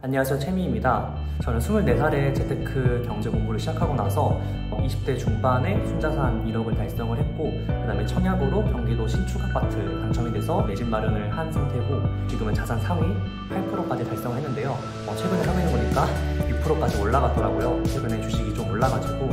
안녕하세요, 채미입니다. 저는 24살에 재테크 경제 공부를 시작하고 나서 20대 중반에 순자산 1억을 달성을 했고, 그 다음에 청약으로 경기도 신축 아파트 당첨이 돼서 내 집 마련을 한 상태고, 지금은 자산 상위 8%까지 달성했는데요. 최근에 확인해보니까 6%까지 올라갔더라고요. 최근에 주식이 좀 올라가지고.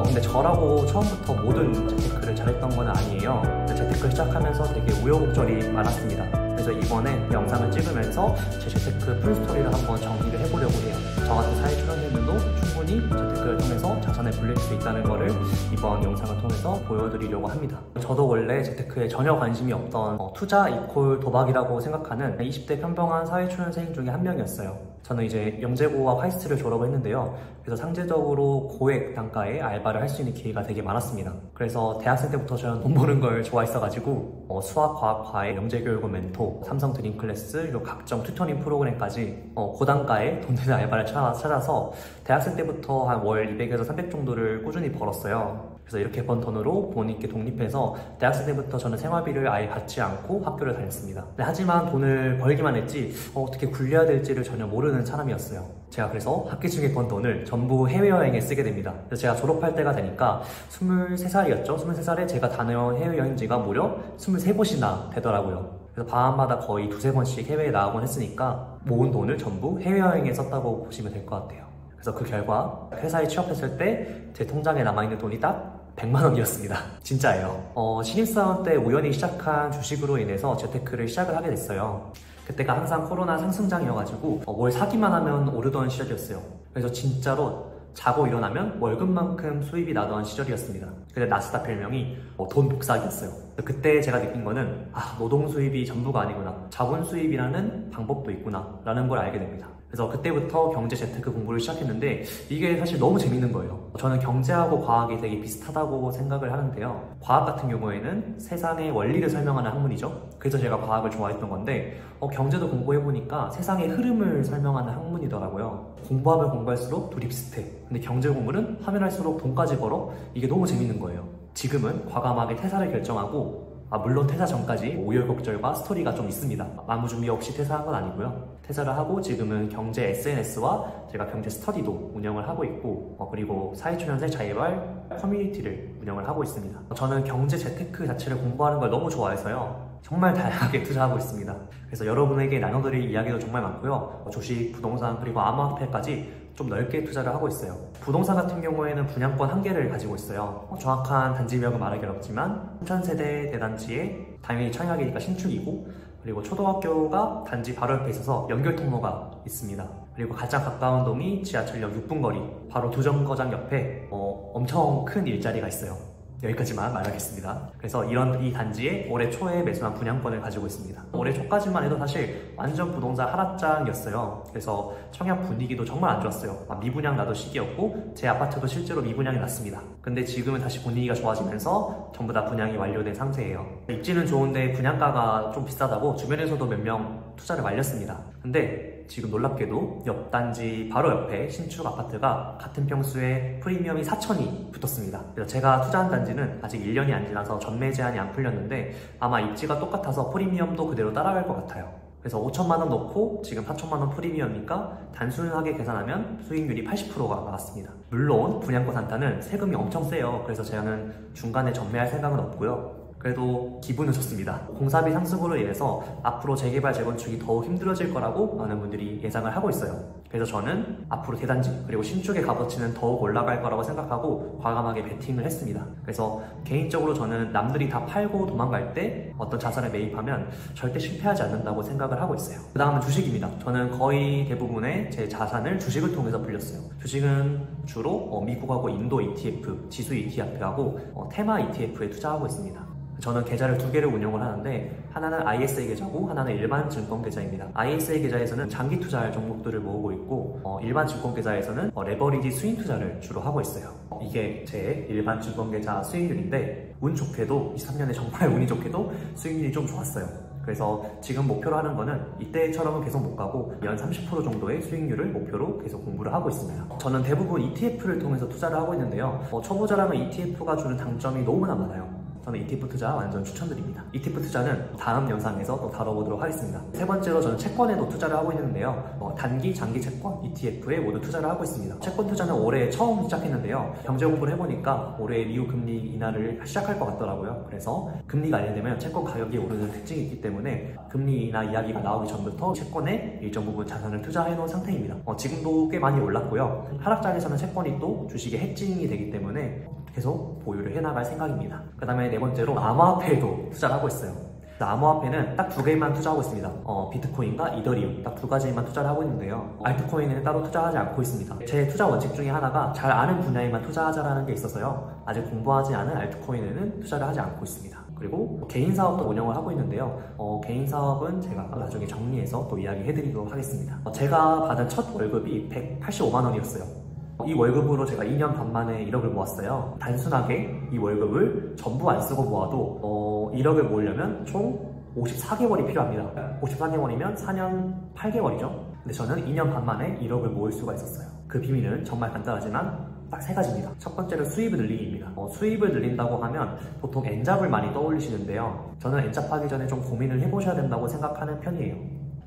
근데 저라고 처음부터 모든 재테크를 잘했던 건 아니에요. 재테크를 시작하면서 되게 우여곡절이 많았습니다. 그래서 이번에 영상을 찍으면서 제 재테크 풀스토리를 한번 정리를 해보려고 해요. 저 같은 사회초년생들도 충분히 재테크를 통해서 자산을 불릴 수 있다는 것을 이번 영상을 통해서 보여드리려고 합니다. 저도 원래 재테크에 전혀 관심이 없던 투자 이콜 도박이라고 생각하는 20대 평범한 사회초년생 중에 한 명이었어요. 저는 이제 영재고와 카이스트를 졸업을 했는데요. 그래서 상대적으로 고액 단가의 알바를 할 수 있는 기회가 되게 많았습니다. 그래서 대학생 때부터 저는 돈 버는 걸 좋아했어가지고 수학, 과학, 과외, 영재교육원 멘토, 삼성 드림클래스, 그리고 각종 튜터링 프로그램까지 고단가의 돈 되는 알바를 찾아서 대학생 때부터 한 월 200에서 300 정도를 꾸준히 벌었어요. 그래서 이렇게 번 돈으로 부모님께 독립해서 대학생 때부터 저는 생활비를 아예 받지 않고 학교를 다녔습니다. 하지만 돈을 벌기만 했지 어떻게 굴려야 될지를 전혀 모르는 사람이었어요. 제가 그래서 학기 중에 번 돈을 전부 해외여행에 쓰게 됩니다. 그래서 제가 졸업할 때가 되니까 23살이었죠. 23살에 제가 다녀온 해외여행지가 무려 23곳이나 되더라고요. 그래서 밤마다 거의 두세 번씩 해외에 나가곤 했으니까 모은 돈을 전부 해외여행에 썼다고 보시면 될 것 같아요. 그래서 그 결과 회사에 취업했을 때 제 통장에 남아있는 돈이 딱 100만 원이었습니다. 진짜예요. 신입사원 때 우연히 시작한 주식으로 인해서 재테크를 시작을 하게 됐어요. 그때가 항상 코로나 상승장이어가지고 뭘 사기만 하면 오르던 시절이었어요. 그래서 진짜로 자고 일어나면 월급만큼 수입이 나던 시절이었습니다. 근데 나스닥 별명이 돈 복사기였어요. 그때 제가 느낀 거는 노동 수입이 전부가 아니구나, 자본 수입이라는 방법도 있구나 라는 걸 알게 됩니다. 그래서 그때부터 경제 재테크 공부를 시작했는데 이게 사실 너무 재밌는 거예요. 저는 경제하고 과학이 되게 비슷하다고 생각을 하는데요. 과학 같은 경우에는 세상의 원리를 설명하는 학문이죠. 그래서 제가 과학을 좋아했던 건데 경제도 공부해보니까 세상의 흐름을 설명하는 학문이더라고요. 공부하면 공부할수록 둘이 비슷해. 근데 경제 공부는 하면 할수록 돈까지 벌어. 이게 너무 재밌는 거예요. 지금은 과감하게 퇴사를 결정하고, 물론 퇴사 전까지 우여곡절과 스토리가 좀 있습니다. 아무 준비 없이 퇴사한 건 아니고요. 퇴사를 하고 지금은 경제 SNS와 제가 경제 스터디도 운영을 하고 있고, 그리고 사회초년생 자회발 커뮤니티를 운영을 하고 있습니다. 저는 경제 재테크 자체를 공부하는 걸 너무 좋아해서요. 정말 다양하게 투자하고 있습니다. 그래서 여러분에게 나눠드릴 이야기도 정말 많고요. 주식, 부동산, 그리고 암호화폐까지 좀 넓게 투자를 하고 있어요. 부동산 같은 경우에는 분양권 1개를 가지고 있어요. 정확한 단지명은 말하기 어렵지만 3000세대 대단지에 당연히 청약이니까 신축이고, 그리고 초등학교가 단지 바로 옆에 있어서 연결 통로가 있습니다. 그리고 가장 가까운 동이 지하철역 6분 거리, 바로 두 정거장 옆에 엄청 큰 일자리가 있어요. 여기까지만 말하겠습니다. 그래서 이 단지에 올해 초에 매수한 분양권을 가지고 있습니다. 올해 초까지만 해도 사실 완전 부동산 하락장이었어요. 그래서 청약 분위기도 정말 안 좋았어요. 미분양 나도 시기였고 제 아파트도 실제로 미분양이 났습니다. 근데 지금은 다시 분위기가 좋아지면서 전부 다 분양이 완료된 상태예요. 입지는 좋은데 분양가가 좀 비싸다고 주변에서도 몇 명 투자를 말렸습니다. 근데 지금 놀랍게도 옆 단지 바로 옆에 신축 아파트가 같은 평수에 프리미엄이 4천이 붙었습니다. 그래서 제가 투자한 단지는 아직 1년이 안 지나서 전매 제한이 안 풀렸는데 아마 입지가 똑같아서 프리미엄도 그대로 따라갈 것 같아요. 그래서 5천만 원 넣고 지금 4천만 원 프리미엄이니까 단순하게 계산하면 수익률이 80%가 나왔습니다. 물론 분양권 단타는 세금이 엄청 세요. 그래서 저는 중간에 전매할 생각은 없고요. 그래도 기분은 좋습니다. 공사비 상승으로 인해서 앞으로 재개발, 재건축이 더욱 힘들어질 거라고 많은 분들이 예상을 하고 있어요. 그래서 저는 앞으로 대단지 그리고 신축의 값어치는 더욱 올라갈 거라고 생각하고 과감하게 베팅을 했습니다. 그래서 개인적으로 저는 남들이 다 팔고 도망갈 때 어떤 자산을 매입하면 절대 실패하지 않는다고 생각을 하고 있어요. 그 다음은 주식입니다. 저는 거의 대부분의 제 자산을 주식을 통해서 불렸어요. 주식은 주로 미국하고 인도 ETF, 지수 ETF하고 테마 ETF에 투자하고 있습니다. 저는 계좌를 2개를 운영을 하는데 하나는 ISA 계좌고 하나는 일반 증권 계좌입니다. ISA 계좌에서는 장기 투자할 종목들을 모으고 있고 일반 증권 계좌에서는 레버리지 스윙 투자를 주로 하고 있어요. 이게 제 일반 증권 계좌 수익률인데 운 좋게도 23년에 정말 운이 좋게도 수익률이 좀 좋았어요. 그래서 지금 목표로 하는 거는 이때처럼은 계속 못 가고 연 30% 정도의 수익률을 목표로 계속 공부를 하고 있습니다. 저는 대부분 ETF를 통해서 투자를 하고 있는데요. 초보자라면 ETF가 주는 장점이 너무나 많아요. 저는 ETF 투자 완전 추천드립니다. ETF 투자는 다음 영상에서 또 다뤄보도록 하겠습니다. 세 번째로 저는 채권에도 투자를 하고 있는데요. 단기, 장기 채권, ETF에 모두 투자를 하고 있습니다. 채권 투자는 올해 처음 시작했는데요. 경제 공부를 해보니까 올해 미국 금리 인하를 시작할 것 같더라고요. 그래서 금리가 알려되면 채권 가격이 오르는 특징이 있기 때문에 금리 인하 이야기가 나오기 전부터 채권에 일정 부분 자산을 투자해 놓은 상태입니다. 지금도 꽤 많이 올랐고요. 하락장에서는 채권이 또 주식의 해칭이 되기 때문에 계속 보유를 해나갈 생각입니다. 그 다음에 네 번째로 암호화폐에도 투자를 하고 있어요. 암호화폐는 딱 두 개만 투자하고 있습니다. 비트코인과 이더리움 딱 두 가지만 투자를 하고 있는데요. 알트코인에는 따로 투자하지 않고 있습니다. 제 투자 원칙 중에 하나가 잘 아는 분야에만 투자하자라는 게 있어서요. 아직 공부하지 않은 알트코인에는 투자를 하지 않고 있습니다. 그리고 개인 사업도 운영을 하고 있는데요. 개인 사업은 제가 나중에 정리해서 또 이야기해드리도록 하겠습니다. 제가 받은 첫 월급이 185만 원이었어요. 이 월급으로 제가 2년 반 만에 1억을 모았어요. 단순하게 이 월급을 전부 안 쓰고 모아도 1억을 모으려면 총 54개월이 필요합니다. 54개월이면 4년 8개월이죠. 근데 저는 2년 반 만에 1억을 모을 수가 있었어요. 그 비밀은 정말 간단하지만 딱 세 가지입니다. 첫 번째는 수입을 늘리기입니다. 수입을 늘린다고 하면 보통 N잡을 많이 떠올리시는데요. 저는 N잡 하기 전에 좀 고민을 해보셔야 된다고 생각하는 편이에요.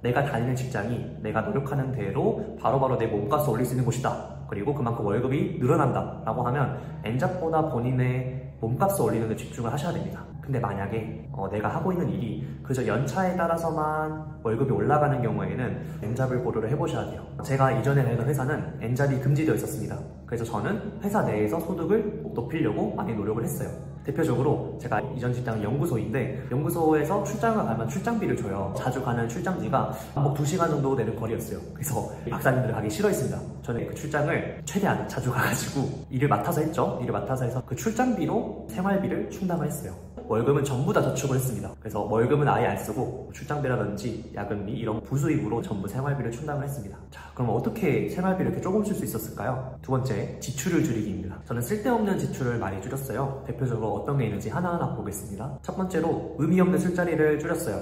내가 다니는 직장이 내가 노력하는 대로 바로바로 내 몸값을 올릴 수 있는 곳이다. 그리고 그만큼 월급이 늘어난다 라고 하면 N잡보다 본인의 몸값을 올리는 데 집중을 하셔야 됩니다. 근데 만약에 내가 하고 있는 일이 그저 연차에 따라서만 월급이 올라가는 경우에는 N잡을 고려를 해보셔야 돼요. 제가 이전에 다니던 회사는 N잡이 금지되어 있었습니다. 그래서 저는 회사 내에서 소득을 높이려고 많이 노력을 했어요. 대표적으로 제가 이전 직장은 연구소인데 연구소에서 출장을 가면 출장비를 줘요. 자주 가는 출장비가 뭐 2시간 정도 되는 거리였어요. 그래서 박사님들 가기 싫어했습니다. 저는 그 출장을 최대한 자주 가가지고 일을 맡아서 했죠. 일을 맡아서 해서 그 출장비로 생활비를 충당을 했어요. 월급은 전부 다 저축을 했습니다. 그래서 월급은 아예 안 쓰고 출장비라든지 야근비 이런 부수입으로 전부 생활비를 충당을 했습니다. 자, 그럼 어떻게 생활비를 이렇게 조금 쓸 수 있었을까요? 두 번째, 지출을 줄이기입니다. 저는 쓸데없는 지출을 많이 줄였어요. 대표적으로 어떤 게 있는지 하나하나 보겠습니다. 첫 번째로 의미 없는 술자리를 줄였어요.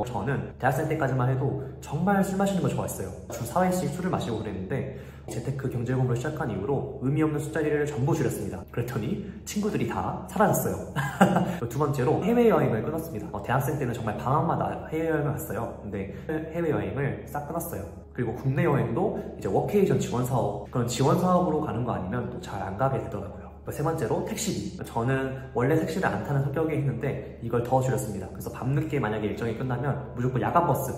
저는 대학생 때까지만 해도 정말 술 마시는 거 좋아했어요. 주 4회씩 술을 마시고 그랬는데 재테크 경제 공부를 시작한 이후로 의미 없는 술자리를 전부 줄였습니다. 그랬더니 친구들이 다 사라졌어요. 두 번째로 해외여행을 끊었습니다. 대학생 때는 정말 방학마다 해외여행을 갔어요. 근데 해외여행을 싹 끊었어요. 그리고 국내 여행도 이제 워케이션 지원 사업, 그런 지원 사업으로 가는 거 아니면 또 잘 안 가게 되더라고요. 세 번째로 택시비. 저는 원래 택시를 안 타는 성격이 있는데 이걸 더 줄였습니다. 그래서 밤늦게 만약에 일정이 끝나면 무조건 야간버스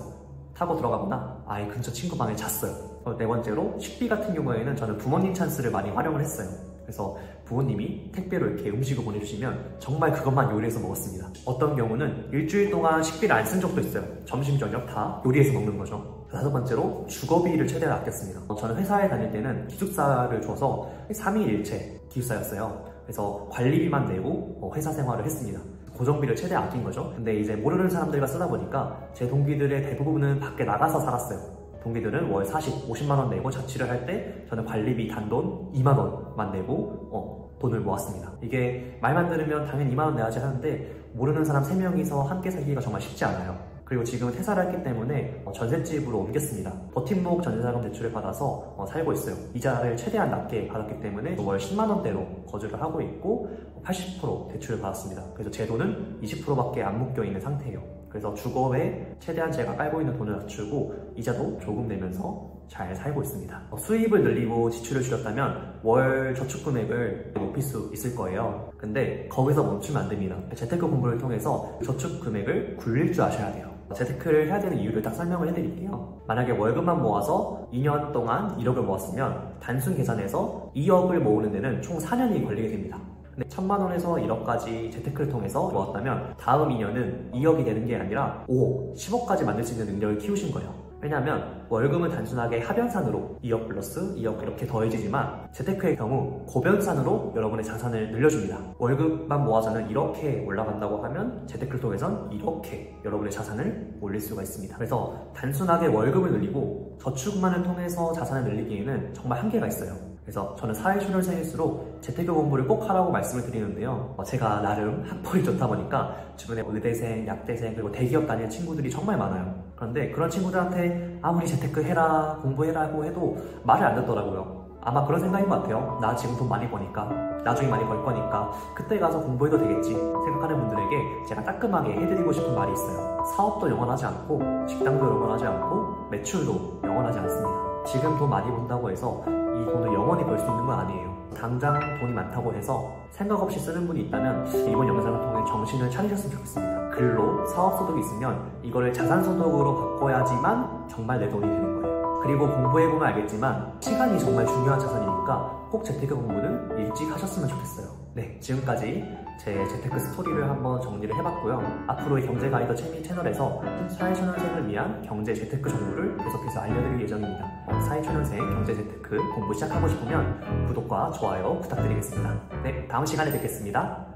타고 들어가거나 아예 근처 친구 방에 잤어요. 네 번째로 식비 같은 경우에는 저는 부모님 찬스를 많이 활용을 했어요. 그래서 부모님이 택배로 이렇게 음식을 보내주시면 정말 그것만 요리해서 먹었습니다. 어떤 경우는 일주일 동안 식비를 안 쓴 적도 있어요. 점심, 저녁 다 요리해서 먹는 거죠. 다섯 번째로 주거비를 최대한 아꼈습니다. 저는 회사에 다닐 때는 기숙사를 줘서 3일일체 기숙사였어요. 그래서 관리비만 내고 회사 생활을 했습니다. 고정비를 최대한 아낀 거죠. 근데 이제 모르는 사람들과 쓰다 보니까 제 동기들의 대부분은 밖에 나가서 살았어요. 동기들은 월 50만 원 내고 자취를 할 때 저는 관리비 단돈 2만 원만 내고 돈을 모았습니다. 이게 말만 들으면 당연히 2만 원 내야지 하는데 모르는 사람 3명이서 함께 살기가 정말 쉽지 않아요. 그리고 지금은 퇴사를 했기 때문에 전셋집으로 옮겼습니다. 버팀목 전세자금 대출을 받아서 살고 있어요. 이자를 최대한 낮게 받았기 때문에 월 10만 원대로 거주를 하고 있고 80% 대출을 받았습니다. 그래서 제 돈은 20%밖에 안 묶여 있는 상태예요. 그래서 주거에 최대한 제가 깔고 있는 돈을 낮추고 이자도 조금 내면서 잘 살고 있습니다. 수입을 늘리고 지출을 줄였다면 월 저축 금액을 높일 수 있을 거예요. 근데 거기서 멈추면 안 됩니다. 재테크 공부를 통해서 저축 금액을 굴릴 줄 아셔야 돼요. 재테크를 해야 되는 이유를 딱 설명을 해드릴게요. 만약에 월급만 모아서 2년 동안 1억을 모았으면 단순 계산해서 2억을 모으는 데는 총 4년이 걸리게 됩니다. 근데 1000만 원에서 1억까지 재테크를 통해서 모았다면 다음 2년은 2억이 되는 게 아니라 5억, 10억까지 만들 수 있는 능력을 키우신 거예요. 왜냐하면 월급은 단순하게 하변산으로 2억 플러스 2억 이렇게 더해지지만 재테크의 경우 고변산으로 여러분의 자산을 늘려줍니다. 월급만 모아서는 이렇게 올라간다고 하면 재테크를 통해선 이렇게 여러분의 자산을 올릴 수가 있습니다. 그래서 단순하게 월급을 늘리고 저축만을 통해서 자산을 늘리기에는 정말 한계가 있어요. 그래서 저는 사회초년생일수록 재테크 공부를 꼭 하라고 말씀을 드리는데요. 제가 나름 학벌이 좋다 보니까 주변에 의대생, 약대생, 그리고 대기업 다니는 친구들이 정말 많아요. 그런데 그런 친구들한테 아무리 재테크 해라, 공부해라고 해도 말을 안 듣더라고요. 아마 그런 생각인 것 같아요. 나 지금 돈 많이 버니까, 나중에 많이 벌 거니까 그때 가서 공부해도 되겠지 생각하는 분들에게 제가 따끔하게 해드리고 싶은 말이 있어요. 사업도 영원하지 않고, 식당도 영원하지 않고, 매출도 영원하지 않습니다. 지금 돈 많이 번다고 해서 이 돈을 영원히 벌 수 있는 건 아니에요. 당장 돈이 많다고 해서 생각 없이 쓰는 분이 있다면 이번 영상을 통해 정신을 차리셨으면 좋겠습니다. 근로, 사업소득이 있으면 이거를 자산소득으로 바꿔야지만 정말 내 돈이 되는 거예요. 그리고 공부해보면 알겠지만 시간이 정말 중요한 자산이니까 꼭 재테크 공부는 일찍 하셨으면 좋겠어요. 네, 지금까지 제 재테크 스토리를 한번 정리를 해봤고요. 앞으로의 경제 가이더 채널에서 사회초년생을 위한 경제 재테크 정보를 계속해서 알려드릴 예정입니다. 사회초년생 경제 재테크 공부 시작하고 싶으면 구독과 좋아요 부탁드리겠습니다. 네, 다음 시간에 뵙겠습니다.